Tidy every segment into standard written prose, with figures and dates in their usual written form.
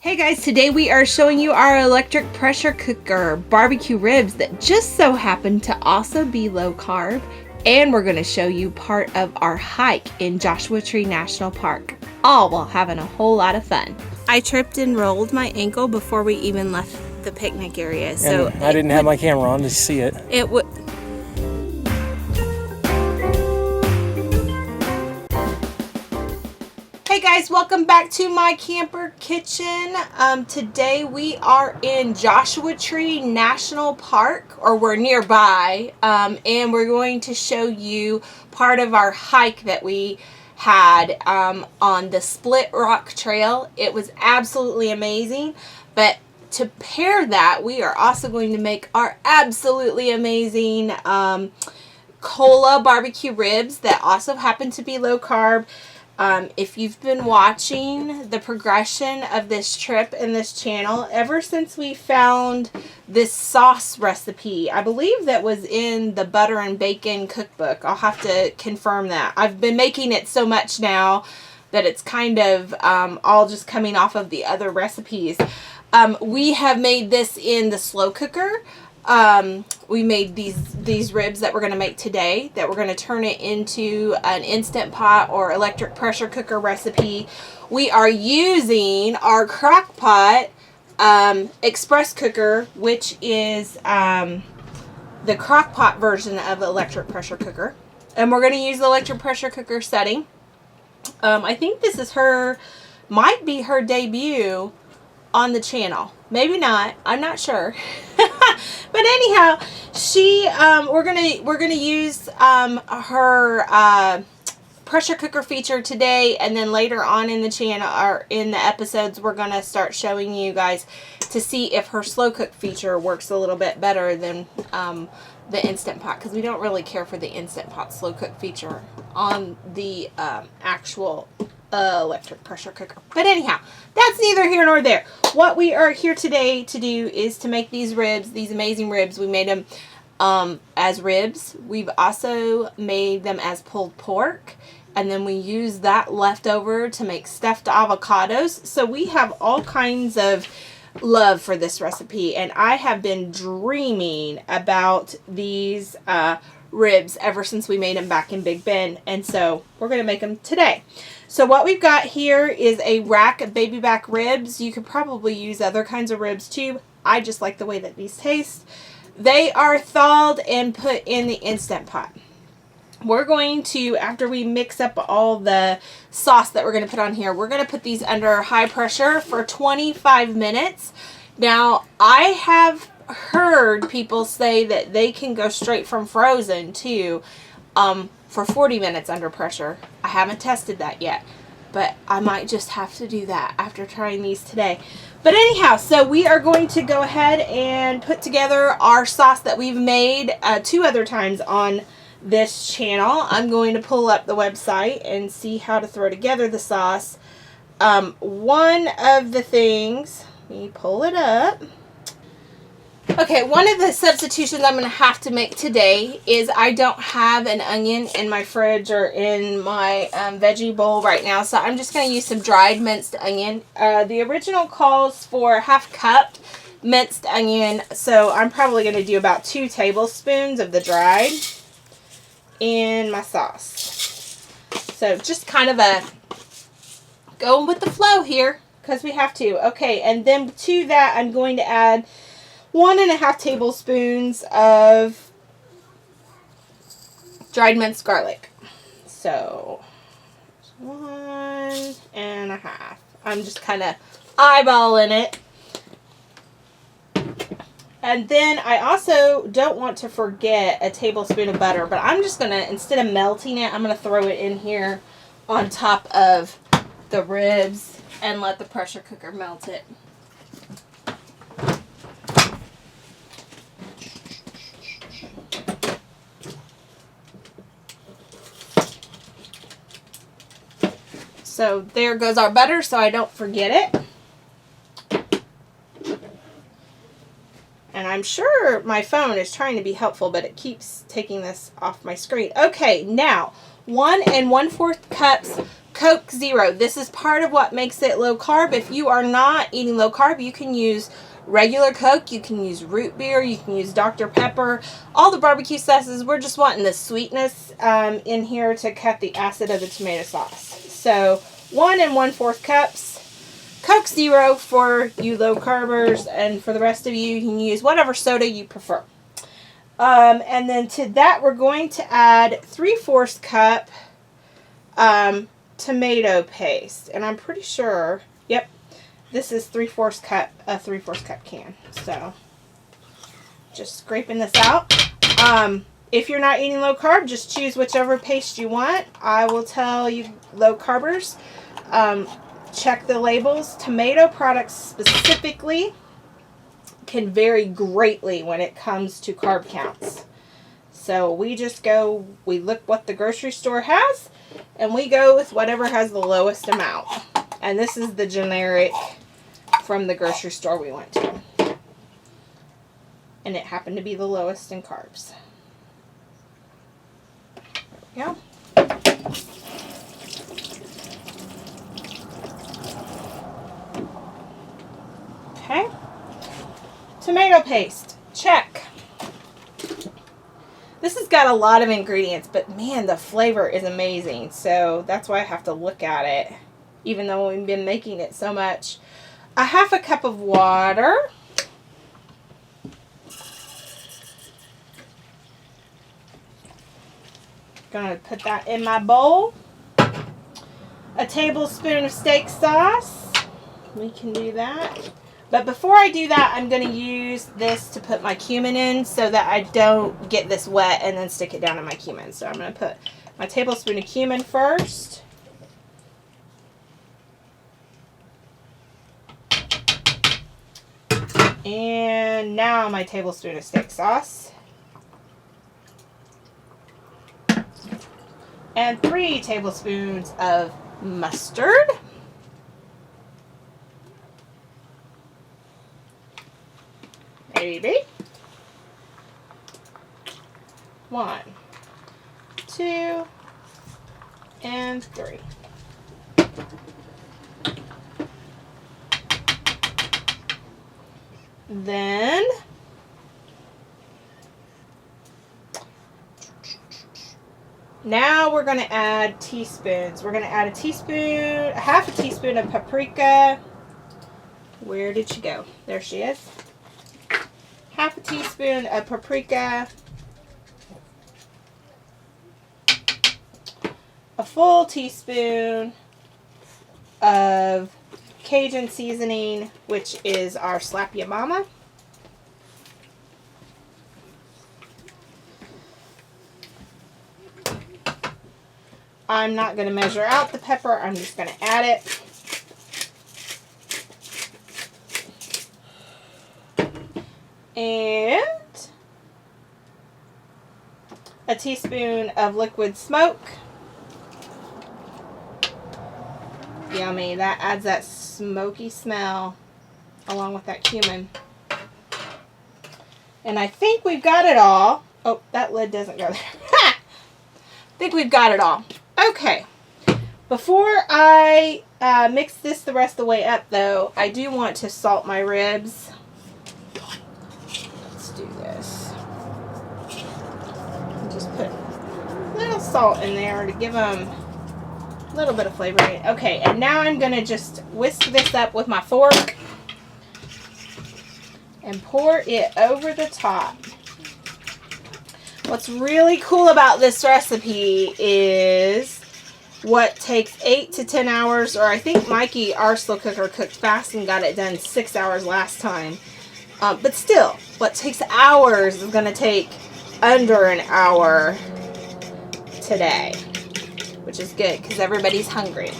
Hey guys, today we are showing you our electric pressure cooker barbecue ribs that just so happen to also be low carb, and we're going to show you part of our hike in Joshua Tree National Park, all while having a whole lot of fun. I tripped and rolled my ankle before we even left the picnic area, so I didn't have my camera on to see it. It would. Hey guys, welcome back to my camper kitchen. Today we are in Joshua Tree National Park, or we're nearby, and we're going to show you part of our hike that we had on the Split Rock Trail. It was absolutely amazing, but to pair that, we are also going to make our absolutely amazing cola barbecue ribs that also happen to be low carb. If you've been watching the progression of this trip and this channel, ever since we found this sauce recipe, I believe that was in the butter and bacon cookbook. I'll have to confirm that. I've been making it so much now that it's kind of all just coming off of the other recipes. We have made this in the slow cooker. We made these ribs that we're going to make today, that we're going to turn it into an Instant Pot or electric pressure cooker recipe. We are using our Crock Pot express cooker, which is the Crock Pot version of the electric pressure cooker. And we're going to use the electric pressure cooker setting. I think this is might be her debut on the channel. Maybe not. I'm not sure. But anyhow, we're gonna use her pressure cooker feature today, and then later on in the channel or in the episodes, we're gonna start showing you guys to see if her slow cook feature works a little bit better than the Instant Pot, because we don't really care for the Instant Pot slow cook feature on the actual electric pressure cooker. But anyhow, that's neither here nor there. What we are here today to do is to make these ribs, these amazing ribs. We made them as ribs. We've also made them as pulled pork, and then we use that leftover to make stuffed avocados. So we have all kinds of love for this recipe, and I have been dreaming about these ribs ever since we made them back in Big Bend, and so we're going to make them today. So what we've got here is a rack of baby back ribs. You could probably use other kinds of ribs too. I just like the way that these taste. They are thawed and put in the Instant Pot. We're going to, after we mix up all the sauce that we're going to put on here, we're going to put these under high pressure for 25 minutes. Now, I have heard people say that they can go straight from frozen too, for 40 minutes under pressure. I haven't tested that yet, but I might just have to do that after trying these today. But anyhow, so we are going to go ahead and put together our sauce that we've made 2 other times on this channel. I'm going to pull up the website and see how to throw together the sauce. One of the things, let me pull it up. Okay, one of the substitutions I'm going to have to make today is I don't have an onion in my fridge or in my veggie bowl right now, so I'm just going to use some dried minced onion. The original calls for ½ cup minced onion, so I'm probably going to do about 2 tablespoons of the dried in my sauce. So just kind of going with the flow here, because we have to. Okay, and then to that I'm going to add 1½ tablespoons of dried minced garlic. So 1½ I'm just kind of eyeballing it. And then I also don't want to forget a tablespoon of butter, but I'm just going to, instead of melting it, I'm going to throw it in here on top of the ribs and let the pressure cooker melt it. So there goes our butter, so I don't forget it. And I'm sure my phone is trying to be helpful, but it keeps taking this off my screen. Okay, now 1 1/4 cups Coke Zero. This is part of what makes it low carb. If you are not eating low carb, you can use regular Coke, you can use root beer, you can use Dr. Pepper, all the barbecue sauces. We're just wanting the sweetness in here to cut the acid of the tomato sauce. So 1 1/4 cups Coke Zero for you low carbers, and for the rest of you, you can use whatever soda you prefer. And then to that, we're going to add 3/4 cup tomato paste, and I'm pretty sure, yep, this is 3/4 cup, a 3/4 cup can. So just scraping this out. If you're not eating low carb, just choose whichever paste you want. I will tell you, low carbers, check the labels. Tomato products specifically can vary greatly when it comes to carb counts. So we look what the grocery store has, and we go with whatever has the lowest amount. And this is the generic from the grocery store we went to. And it happened to be the lowest in carbs. There we go. Okay. Tomato paste. Check. This has got a lot of ingredients, but man, the flavor is amazing. So that's why I have to look at it, even though we've been making it so much. 1/2 cup of water. Gonna put that in my bowl. A tablespoon of steak sauce. We can do that. But before I do that, I'm going to use this to put my cumin in so that I don't get this wet and then stick it down in my cumin. So I'm going to put my tablespoon of cumin first. And now my tablespoon of steak sauce. And 3 tablespoons of mustard. Maybe. 1, 2, and 3. Then now we're going to add teaspoons. We're going to add a 1/2 teaspoon of paprika. Where did she go? There she is. 1/2 teaspoon of paprika. A full teaspoon of Cajun seasoning, which is our Slap Ya Mama. I'm not going to measure out the pepper. I'm just going to add it. And a teaspoon of liquid smoke. Yummy. That adds that smoky smell along with that cumin. And I think we've got it all. Oh, that lid doesn't go there. I think we've got it all. Okay. Before I mix this the rest of the way up, though, I do want to salt my ribs. Let's do this. Just put a little salt in there to give them a little bit of flavor. Okay, and now I'm going to just whisk this up with my fork and pour it over the top. What's really cool about this recipe is what takes 8 to 10 hours, or I think Mikey, our slow cooker, cooked fast and got it done 6 hours last time. But still, what takes hours is going to take under an hour today, which is good because everybody's hungry.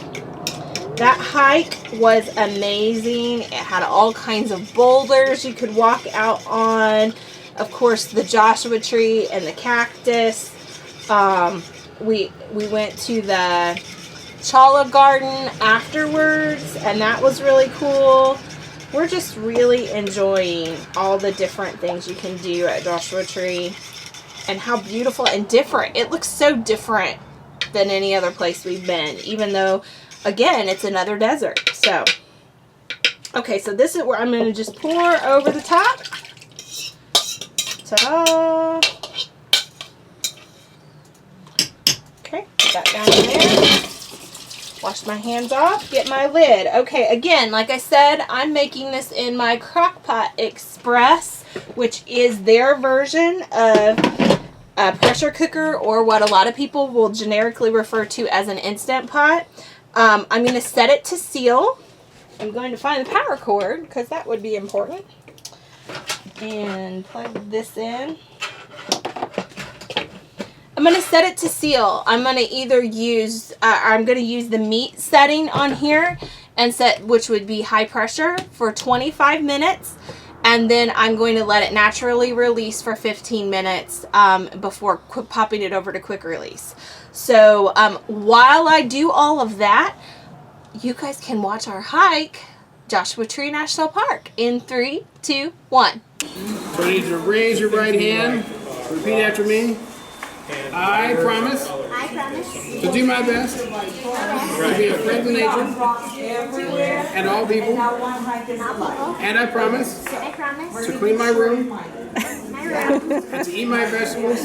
That hike was amazing. It had all kinds of boulders you could walk out on. Of course, the Joshua tree and the cactus. We went to the Chala garden afterwards, and that was really cool. We're just really enjoying all the different things you can do at Joshua Tree and how beautiful and different. It looks so different than any other place we've been, even though, again, it's another desert. So, okay, so this is where I'm going to just pour over the top. Ta-da! Okay, put that down in there. Wash my hands off, get my lid. Okay, again, like I said, I'm making this in my Crock Pot Express, which is their version of a pressure cooker, or what a lot of people will generically refer to as an Instant Pot. I'm going to set it to seal. I'm going to find the power cord, because that would be important. And plug this in. I'm going to set it to seal. I'm going to either use, I'm going to use the meat setting on here and set, which would be high pressure, for 25 minutes. And then I'm going to let it naturally release for 15 minutes before popping it over to quick release. So while I do all of that, you guys can watch our hike, Joshua Tree National Park, in 3, 2, 1. So you need to raise your right hand. Repeat after me. I promise to do my best to be a friend to nature and all people. And I promise to clean my room and to eat my vegetables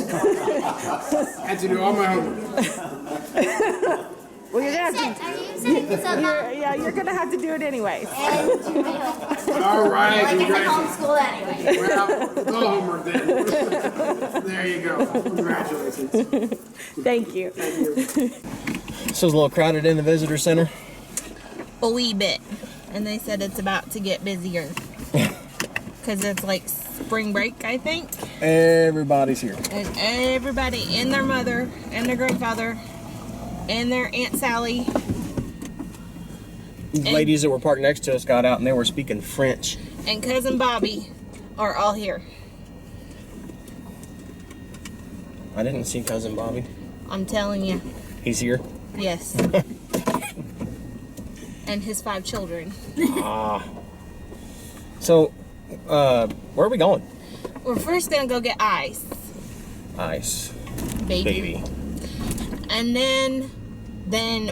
and to do all my homework. Well, you're gonna have to. Are you setting this up now? You're gonna have to do it anyways. All right, Like it's a congratulations. homeschool anyway. Well, no homework then. There you go. Congratulations. Thank you. This was a little crowded in the visitor center. A wee bit. And they said it's about to get busier. Because it's like spring break, I think. Everybody's here. And everybody and their mother and their grandfather and their Aunt Sally. These ladies that were parked next to us got out and they were speaking French. And Cousin Bobby are all here. I didn't see Cousin Bobby. I'm telling you. He's here. Yes. And his 5 children. So, where are we going? We're first going to go get ice. Ice. Baby. And then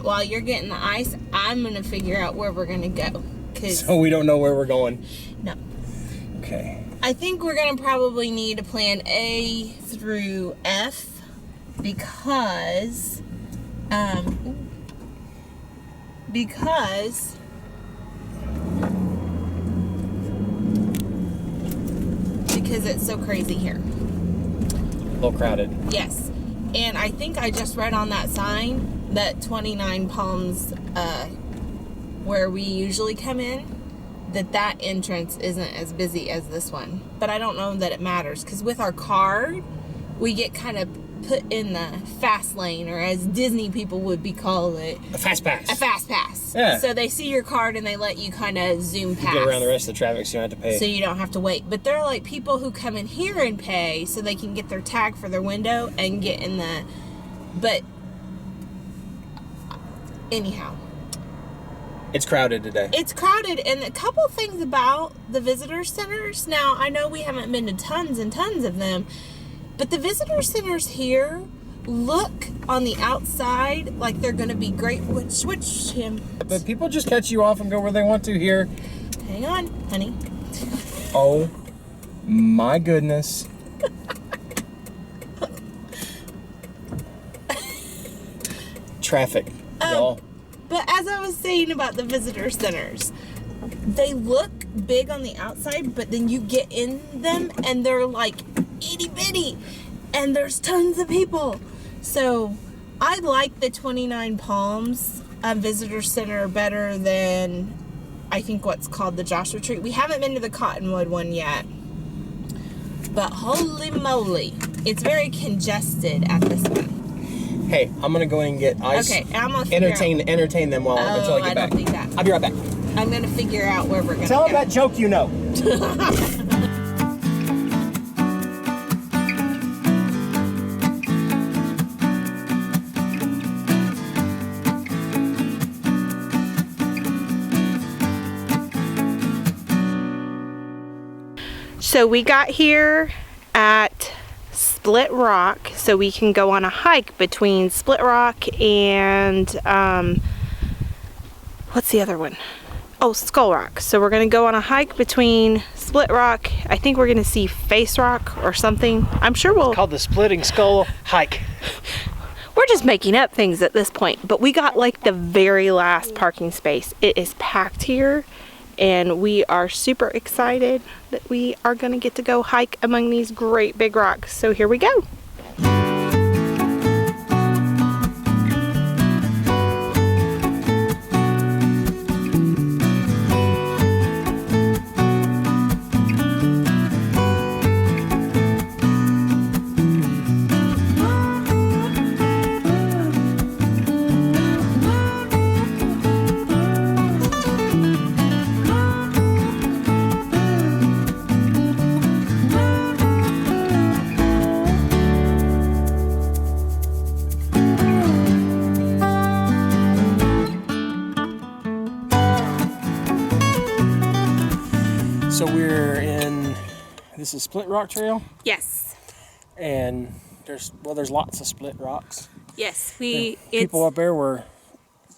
while you're getting the ice, I'm going to figure out where we're going to go. So we don't know where we're going. No. Okay. I think we're going to probably need a plan A through F because it's so crazy here. A little crowded. Yes. And I think I just read on that sign that 29 Palms, where we usually come in, that entrance isn't as busy as this one. But I don't know that it matters, because with our card, we get kind of put in the fast lane, or as Disney people would call it, A fast pass. a fast pass. Yeah. So they see your card and they let you kind of zoom past. Get around the rest of the traffic so you don't have to pay. So you don't have to wait. But they're like people who come in here and pay so they can get their tag for their window and get in the... But anyhow. It's crowded today. It's crowded. And a couple things about the visitor centers. Now, I know we haven't been to tons and tons of them. But the visitor centers here look on the outside like they're going to be great. Switch him. But people just cut you off and go where they want to here. Hang on, honey. Oh my goodness. Traffic, y'all. But as I was saying about the visitor centers, they look big on the outside, but then you get in them and they're like itty bitty and there's tons of people. So I like the 29 Palms visitor center better than I think what's called the Joshua Tree. We haven't been to the Cottonwood one yet, but holy moly, it's very congested at this one. Hey, I'm gonna go and get ice. Okay, I'm gonna figure entertain them while until I get back. don't think that. I'll be right back. I'm gonna figure out where we're gonna Tell go. them that joke you know. So we got here at Split Rock, so we can go on a hike between Split Rock and what's the other one? Oh, Skull Rock. So we're gonna go on a hike between Split Rock. I think we're gonna see Face Rock or something. I'm sure we'll. It's called the Splitting Skull Hike. We're just making up things at this point, but we got like the very last parking space. It is packed here, and we are super excited that we are gonna get to go hike among these great big rocks. So here we go. So we're in, this is Split Rock Trail, Yes. and there's lots of split rocks. Yes, People up there were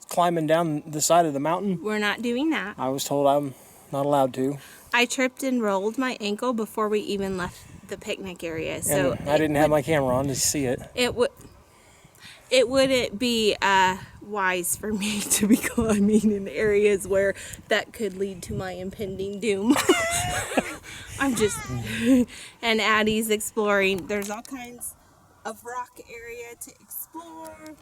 climbing down the side of the mountain. we're not doing that. I was told I'm not allowed to. I tripped and rolled my ankle before we even left the picnic area. So And I didn't have my camera on to see it. it wouldn't be wise for me to be climbing in areas where that could lead to my impending doom. I'm just and Addie's exploring. There's all kinds of rock area to explore,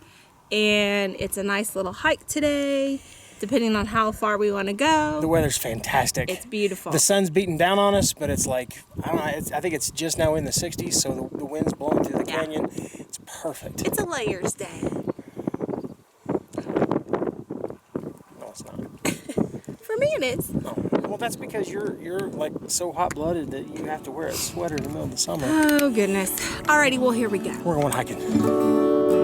and it's a nice little hike today, depending on how far we want to go. The weather's fantastic. It's beautiful. The sun's beating down on us, but it's like, I don't know, I think it's just now in the 60s, so the wind's blowing through the canyon. It's perfect. It's a layers day. No, it's not. For me it is. No. Well, that's because you're like so hot-blooded that you have to wear a sweater in the middle of the summer. Oh goodness. Alrighty, well here we go. We're going hiking.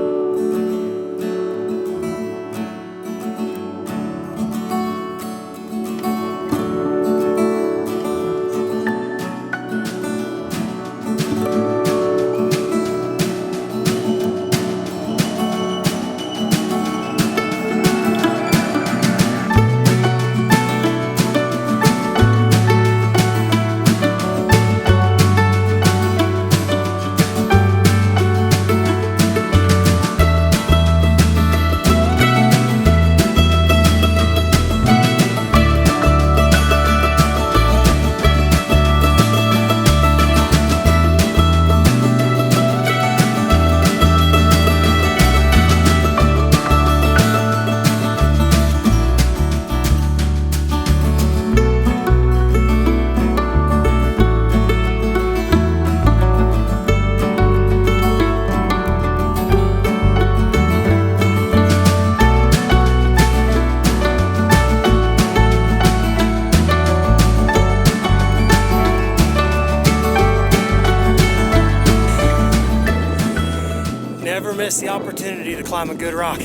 Never miss the opportunity to climb a good rock.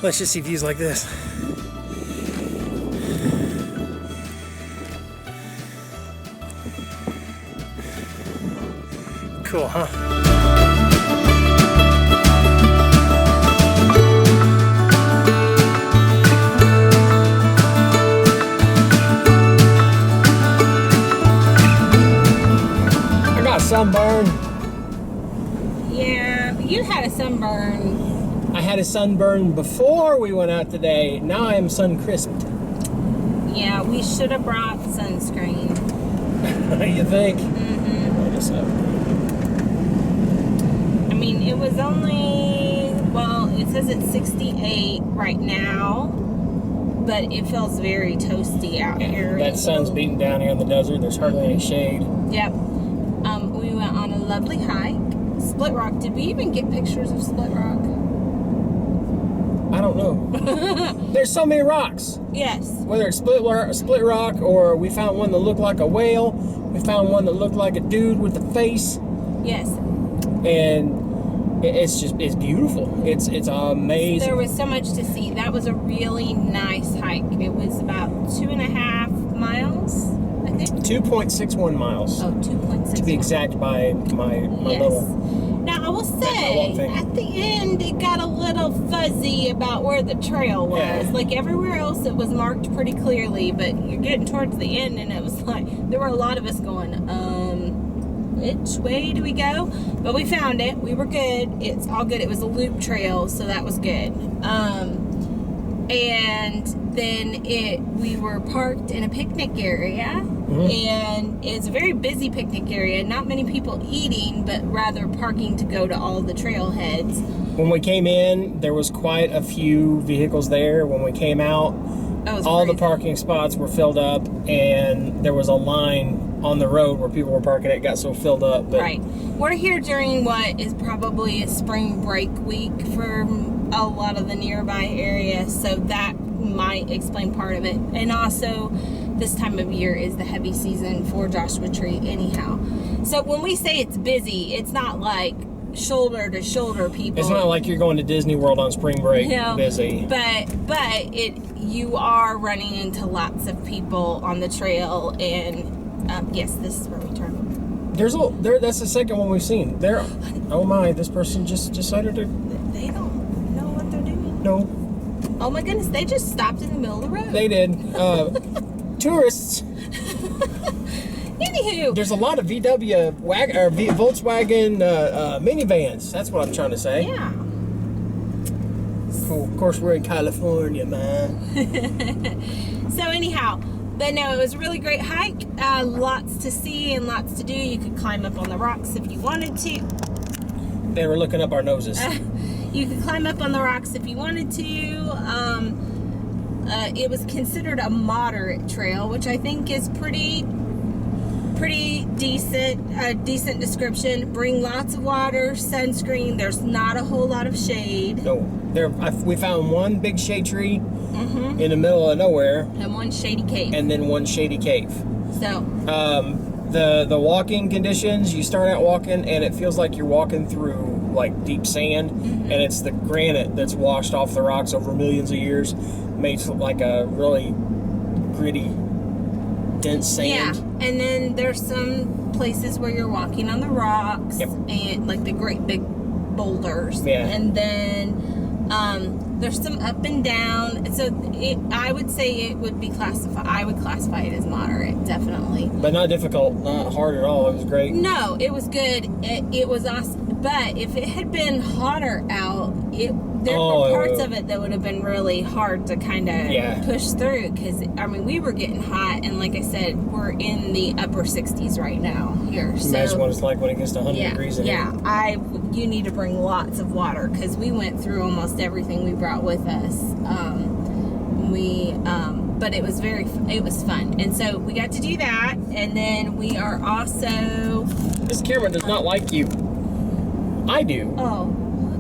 Let's just see views like this. Cool, huh? Sunburn. Yeah, you had a sunburn. I had a sunburn before we went out today. Now I am sun crisped. Yeah, we should have brought sunscreen. You think? Mm-hmm. I guess so. I mean, it was only, well, it says it's 68 right now, but it feels very toasty out here. That sun's beating down here in the desert. There's hardly any shade. Yep. We went on a lovely hike. Split Rock. Did we even get pictures of Split Rock? I don't know. There's so many rocks. Yes. Whether it's split rock or we found one that looked like a whale. We found one that looked like a dude with a face. Yes. And it's beautiful. It's amazing. There was so much to see. That was a really nice hike. It was about 2.5 miles, I think. 2.61 miles. Oh, 2.6. To be exact by my little... Now, I will walk say, thing. at the end, it got a little fuzzy about where the trail was. Yeah. Like, everywhere else, it was marked pretty clearly, but you're getting towards the end, and it was like, there were a lot of us going, which way do we go? But we found it. We were good. It's all good. It was a loop trail, so that was good. And then we were parked in a picnic area, and it's a very busy picnic area. Not many people eating, but rather parking to go to all the trailheads. When we came in, there was quite a few vehicles there. When we came out, all the parking spots were filled up, and there was a line on the road where people were parking. It got so filled up. But right. We're here during what is probably a spring break week for a lot of the nearby area, so that might explain part of it. And also, this time of year is the heavy season for Joshua Tree anyhow. So when we say it's busy, it's not like shoulder to shoulder people. It's not like you're going to Disney World on spring break busy. But you are running into lots of people on the trail, and yes, this is where we turn. That's the second one we've seen. Oh my, this person just decided to... They don't know what they're doing. No. Oh my goodness, they just stopped in the middle of the road. They did. Tourists. Anywho. There's a lot of Volkswagen minivans. That's what I'm trying to say. Yeah. Cool. Of course, we're in California, man. So anyhow, but no, it was a really great hike. Lots to see and lots to do. You could climb up on the rocks if you wanted to. They were looking up our noses. You could climb up on the rocks if you wanted to. It was considered a moderate trail, which I think is pretty decent. A decent description. Bring lots of water, sunscreen. There's not a whole lot of shade. No, we found one big shade tree in the middle of nowhere, and one shady cave. and then one shady cave. So the walking conditions, you start out walking and it feels like you're walking through like deep sand, and it's the granite that's washed off the rocks over millions of years, makes it like a really gritty, dense sand. yeah, and then there's some places where you're walking on the rocks, and like the great big boulders. Yeah. And then there's some up and down. So I would say it would be classified. I would classify it as moderate, definitely. But not difficult, not hard at all. It was great. No, it was good. It was awesome. But if it had been hotter out, there were parts of it that would have been really hard to kind of push through. Because, I mean, we were getting hot. And like I said, we're in the upper 60s right now here. So, imagine what it's like when it gets to 100 degrees in here. You need to bring lots of water. Because we went through almost everything we brought with us. But it was it was fun. And so we got to do that. And then we are also... This camera does not like you. I do. Oh,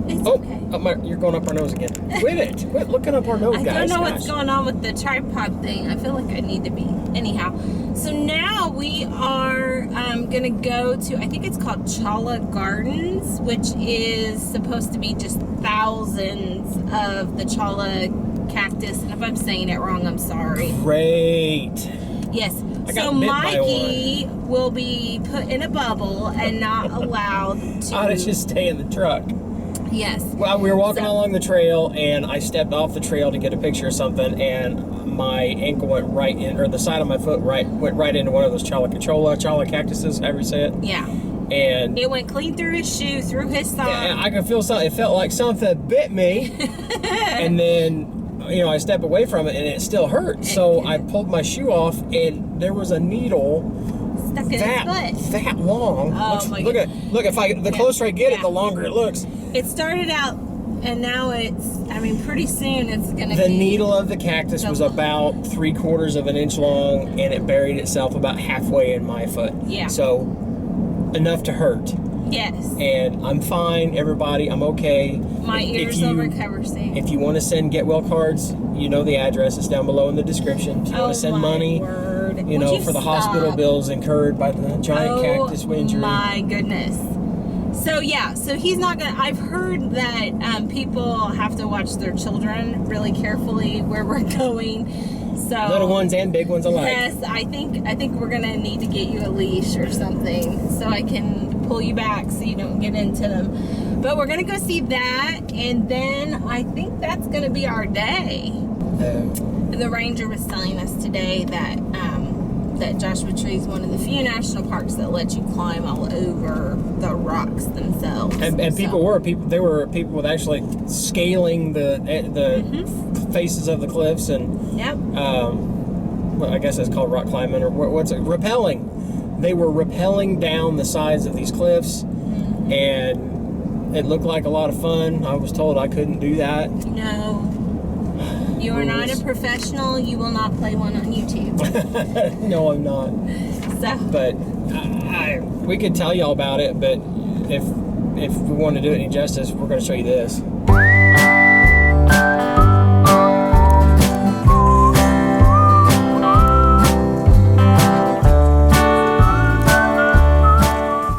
it's okay. You're going up our nose again. Quit it. Quit looking up our nose, guys. I don't know what's going on with the tripod thing. I feel like I need to be. Anyhow, so now we are going to go to, I think it's called Chala Gardens, which is supposed to be just thousands of the Chala cactus. And if I'm saying it wrong, I'm sorry. Great. Yes. So Mikey will be put in a bubble and not allowed to. I'll just stay in the truck. Yes. Well, we were walking along the trail, and I stepped off the trail to get a picture of something, and my ankle went right in, or the side of my foot went right into one of those chala cactuses, however you say it. Yeah. And it went clean through his shoe, through his sock. Yeah, I could feel something. It felt like something bit me, and then I step away from it, and it still hurt. So I pulled my shoe off, and there was a needle stuck in his foot. That long. Oh my God. Look, the closer I get it, the longer it looks. It started out, and now pretty soon it's going to be... The needle of the cactus was about 3/4 of an inch long, and it buried itself about halfway in my foot. Yeah. So, enough to hurt. Yes. And I'm fine, everybody. I'm okay. My ears will recover soon. If you want to send get well cards, you know the address. It's down below in the description. If you want to send money, for the hospital bills incurred by the giant cactus injury. Oh my goodness. So he's not gonna. I've heard that people have to watch their children really carefully where we're going. So little ones and big ones alike. yes, I think we're gonna need to get you a leash or something so I can pull you back so you don't get into them. But we're gonna go see that, and then I think that's gonna be our day. The ranger was telling us today that that Joshua Tree is one of the few national parks that let you climb all over the rocks themselves. And there were people with actually scaling the faces of the cliffs and yep. Well, I guess that's called rock climbing or what's it? Rappelling. They were rappelling down the sides of these cliffs, and it looked like a lot of fun. I was told I couldn't do that. No. You are not a professional. You will not play one on YouTube. No, I'm not. So. But we could tell y'all about it, but if we want to do it any justice, we're going to show you this.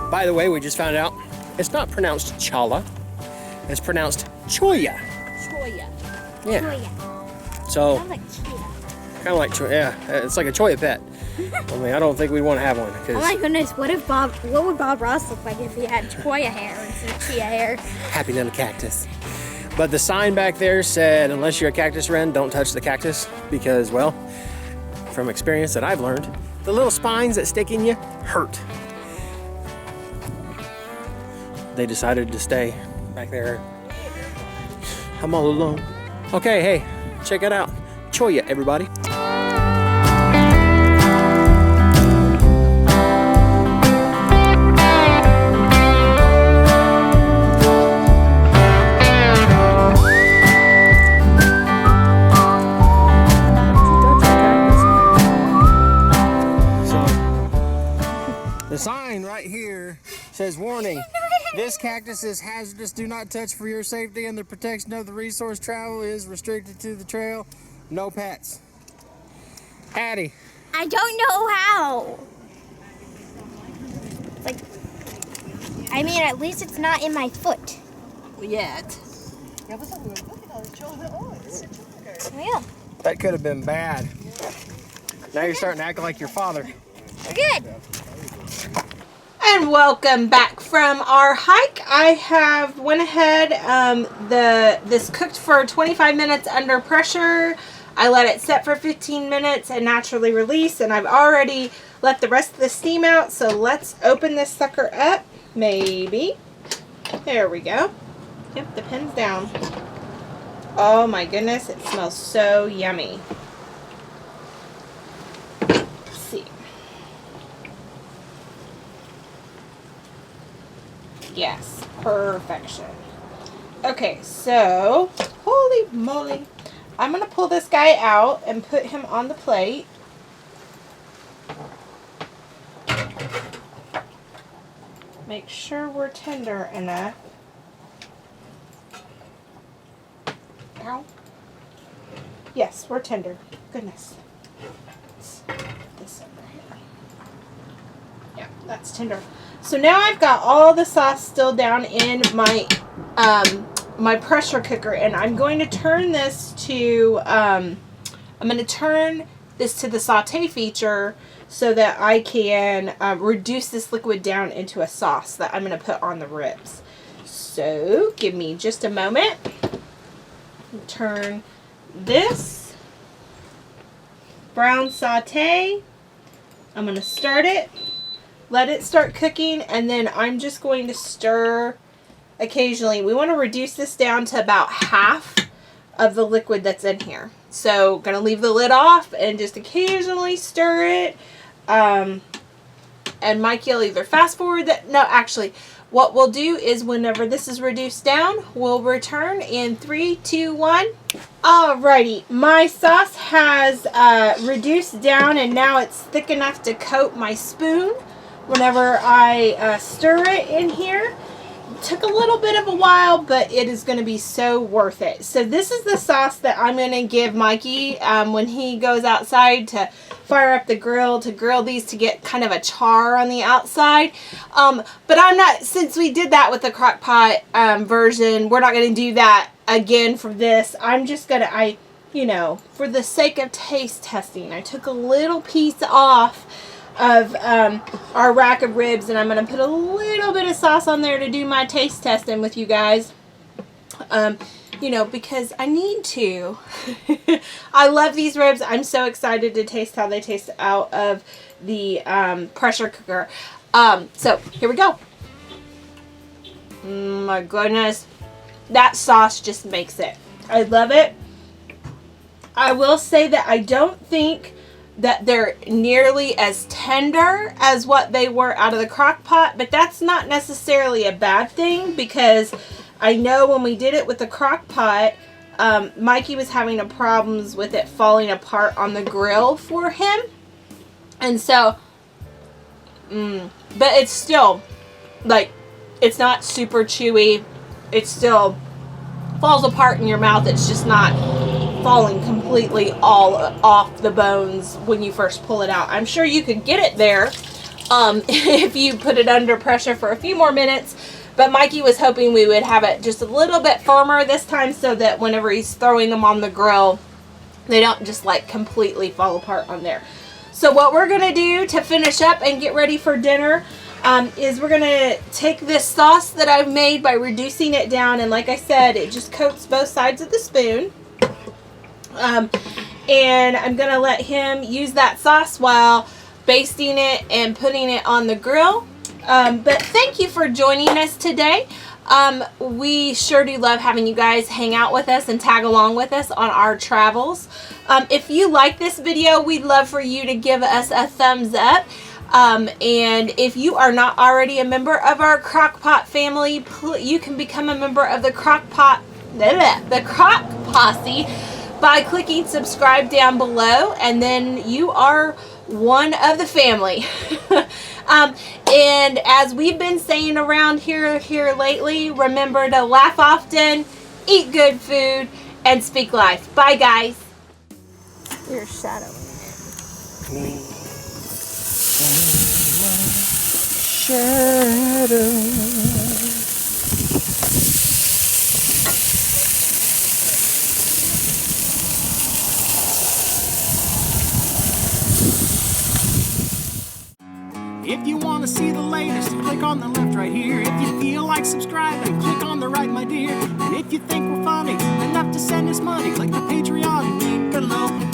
By the way, we just found out it's not pronounced Chala. It's pronounced Choya. Choya. Yeah. So, Sounds like cheetah. kind of like, yeah, it's like a Choya pet. I mean, I don't think we'd want to have one. Oh my goodness, what would Bob Ross look like if he had Choya hair instead of cheetah hair? Happy little cactus. But the sign back there said, unless you're a cactus wren, don't touch the cactus because, well, from experience that I've learned, the little spines that stick in you hurt. They decided to stay back there. I'm all alone. Okay, hey, check it out. Choya, everybody. The sign right here says, warning, this cactus is hazardous. Do not touch for your safety and the protection of the resource. Travel is restricted to the trail. No pets. Addie. I don't know how. Like, I mean, at least it's not in my foot. Yet. Oh, yeah, That could have been bad. Now you're starting to act like your father. we're good. And welcome back from our hike. I have went ahead, this cooked for 25 minutes under pressure. I let it set for 15 minutes and naturally release, and I've already let the rest of the steam out. So let's open this sucker up. Maybe. There we go. Yep, the pin's down. Oh my goodness, it smells so yummy. Let's see. Yes, perfection. Okay, so, holy moly. I'm going to pull this guy out and put him on the plate. Make sure we're tender enough. Ow. Yes, we're tender. Goodness. Let's put this over here. Yeah, that's tender. So now I've got all the sauce still down in my my pressure cooker, and I'm going to turn this to the saute feature so that I can reduce this liquid down into a sauce that I'm going to put on the ribs. So give me just a moment. Turn this brown saute. I'm going to start it. Let it start cooking, and then I'm just going to stir occasionally. We want to reduce this down to about half of the liquid that's in here. So going to leave the lid off and just occasionally stir it. And Mikey will either fast forward that. No, actually, what we'll do is whenever this is reduced down, we'll return in 3, 2, 1. Alrighty, my sauce has reduced down, and now it's thick enough to coat my spoon. Whenever I stir it in here, it took a little bit of a while, but it is going to be so worth it. So this is the sauce that I'm going to give Mikey when he goes outside to fire up the grill to grill these to get kind of a char on the outside. But I'm not, since we did that with the crock pot version, we're not going to do that again for this. I'm just going to, I you know, for the sake of taste testing, I took a little piece off of our rack of ribs, and I'm going to put a little bit of sauce on there to do my taste testing with you guys. You know, because I need to. I love these ribs. I'm so excited to taste how they taste out of the pressure cooker. So here we go. My goodness, that sauce just makes it. I love it. I will say that I don't think that they're nearly as tender as what they were out of the crock pot, but that's not necessarily a bad thing, because I know when we did it with the crock pot, Mikey was having problems with it falling apart on the grill for him. And so, but it's still, like, it's not super chewy. It still falls apart in your mouth. It's just not falling completely all off the bones when you first pull it out. I'm sure you could get it there if you put it under pressure for a few more minutes. But Mikey was hoping we would have it just a little bit firmer this time, so that whenever he's throwing them on the grill, they don't just like completely fall apart on there. So what we're going to do to finish up and get ready for dinner is we're going to take this sauce that I've made by reducing it down. And like I said, it just coats both sides of the spoon. And I'm going to let him use that sauce while basting it and putting it on the grill. But thank you for joining us today. We sure do love having you guys hang out with us and tag along with us on our travels. If you like this video, we'd love for you to give us a thumbs up. And if you are not already a member of our Crock-Pot family, you can become a member of the Crock-Pot, the Crock Posse, by clicking subscribe down below, and then you are one of the family. And as we've been saying around here lately, remember to laugh often, eat good food, and speak life. Bye, guys. You're shadowing it. If you want to see the latest, click on the left right here. If you feel like subscribing, click on the right, my dear. And if you think we're funny enough to send us money, click the Patreon link below.